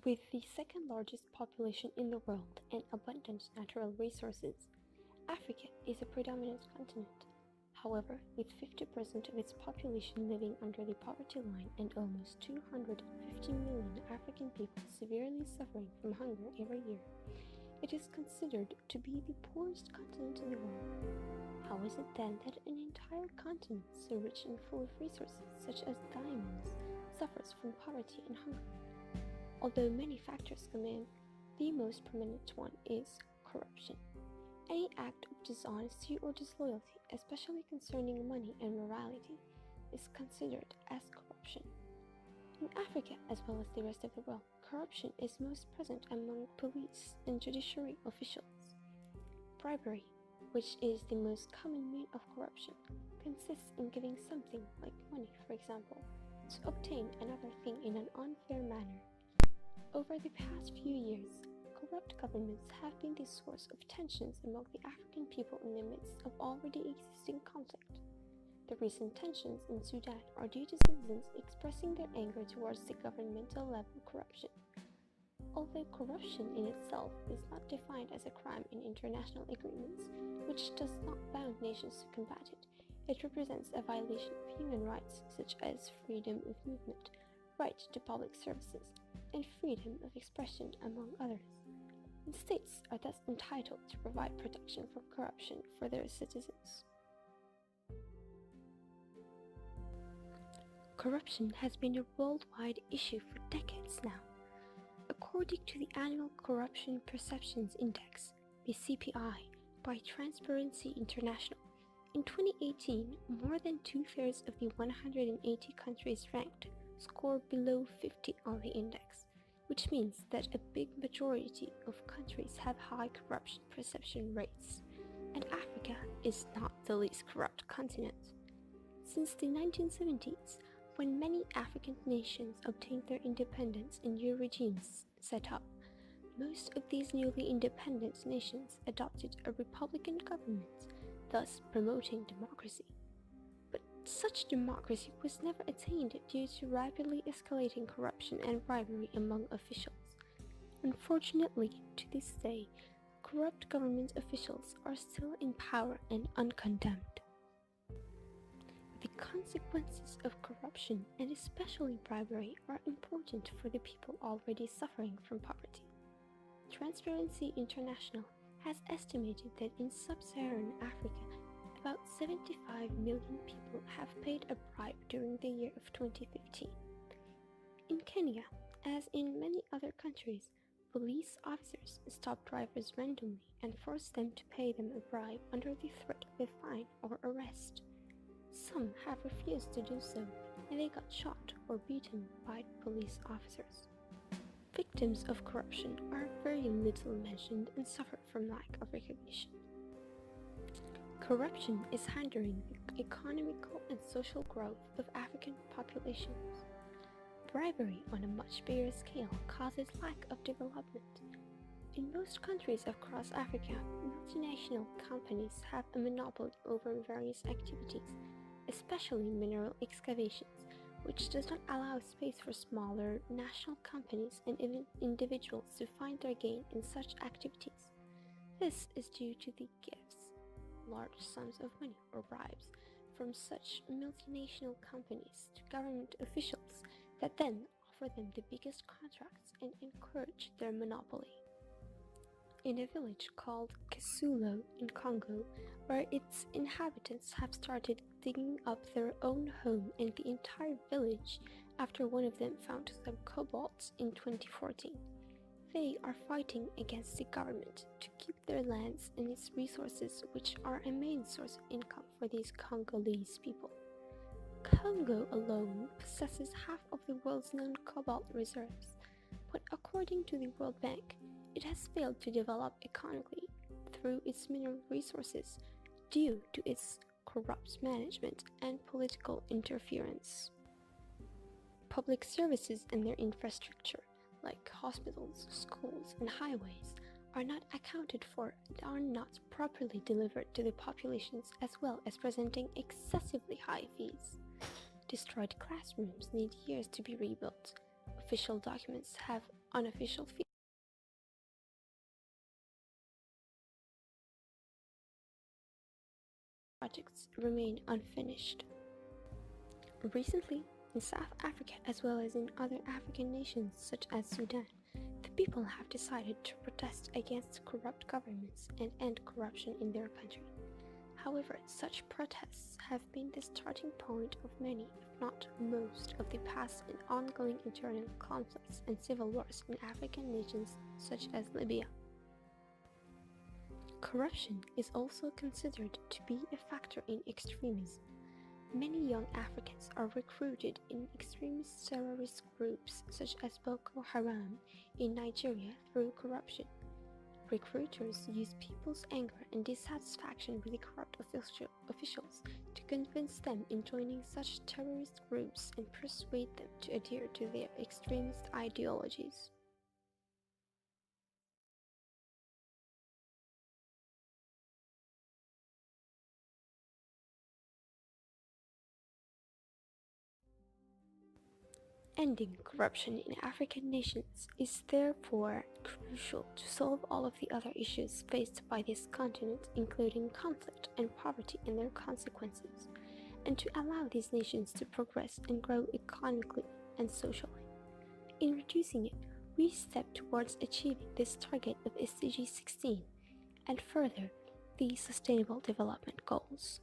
With the second largest population in the world and abundant natural resources, Africa is a predominant continent. However, with 50% of its population living under the poverty line and almost 250 million African people severely suffering from hunger every year, it is considered to be the poorest continent in the world. How is it then that an entire continent so rich and full of resources such as diamonds suffers from poverty and hunger? Although many factors come in, the most prominent one is corruption. Any act of dishonesty or disloyalty, especially concerning money and morality, is considered as corruption. In Africa, as well as the rest of the world, corruption is most present among police and judiciary officials. Bribery, which is the most common mean of corruption, consists in giving something, like money for example, to obtain another thing in an unfair manner. Over the past few years, corrupt governments have been the source of tensions among the African people in the midst of already existing conflict. The recent tensions in Sudan are due to citizens expressing their anger towards the governmental level corruption. Although corruption in itself is not defined as a crime in international agreements, which does not bound nations to combat it, it represents a violation of human rights such as freedom of movement, right to public services, and freedom of expression, among others. And states are thus entitled to provide protection from corruption for their citizens. Corruption has been a worldwide issue for decades now. According to the Annual Corruption Perceptions Index, the CPI, by Transparency International, in 2018, more than two-thirds of the 180 countries ranked scored below 50 on the index, which means that a big majority of countries have high corruption perception rates, and Africa is not the least corrupt continent. Since the 1970s, when many African nations obtained their independence and new regimes set up, most of these newly independent nations adopted a republican government, thus promoting democracy. But such democracy was never attained due to rapidly escalating corruption and bribery among officials. Unfortunately, to this day, corrupt government officials are still in power and uncondemned. The consequences of corruption, and especially bribery, are important for the people already suffering from poverty. Transparency International has estimated that in sub-Saharan Africa, about 75 million people have paid a bribe during the year of 2015. In Kenya, as in many other countries, police officers stop drivers randomly and force them to pay them a bribe under the threat of a fine or arrest. Some have refused to do so, and they got shot or beaten by police officers. Victims of corruption are very little mentioned and suffer from lack of recognition. Corruption is hindering the economical and social growth of African populations. Bribery on a much bigger scale causes lack of development. In most countries across Africa, multinational companies have a monopoly over various activities, especially mineral excavations, which does not allow space for smaller national companies and even individuals to find their gain in such activities. This is due to the gifts, large sums of money or bribes, from such multinational companies to government officials that then offer them the biggest contracts and encourage their monopoly. In a village called Kisulo in Congo, where its inhabitants have started digging up their own home and the entire village after one of them found some cobalt in 2014. They are fighting against the government to keep their lands and its resources, which are a main source of income for these Congolese people. Congo alone possesses half of the world's known cobalt reserves, but according to the World Bank, it has failed to develop economically through its mineral resources due to its corrupt management and political interference. Public services and their infrastructure, like hospitals, schools, and highways, are not accounted for and are not properly delivered to the populations, as well as presenting excessively high fees. Destroyed classrooms need years to be rebuilt. official documents have unofficial features. Projects remain unfinished. Recently, in South Africa as well as in other African nations such as Sudan, the people have decided to protest against corrupt governments and end corruption in their country. However, such protests have been the starting point of many, if not most, of the past and ongoing internal conflicts and civil wars in African nations such as Libya. Corruption is also considered to be a factor in extremism. Many young Africans are recruited in extremist terrorist groups such as Boko Haram in Nigeria through corruption. Recruiters use people's anger and dissatisfaction with the corrupt officials to convince them in joining such terrorist groups and persuade them to adhere to their extremist ideologies. Ending corruption in African nations is therefore crucial to solve all of the other issues faced by this continent, including conflict and poverty and their consequences, and to allow these nations to progress and grow economically and socially. In reducing it, we step towards achieving this target of SDG 16 and further the Sustainable Development Goals.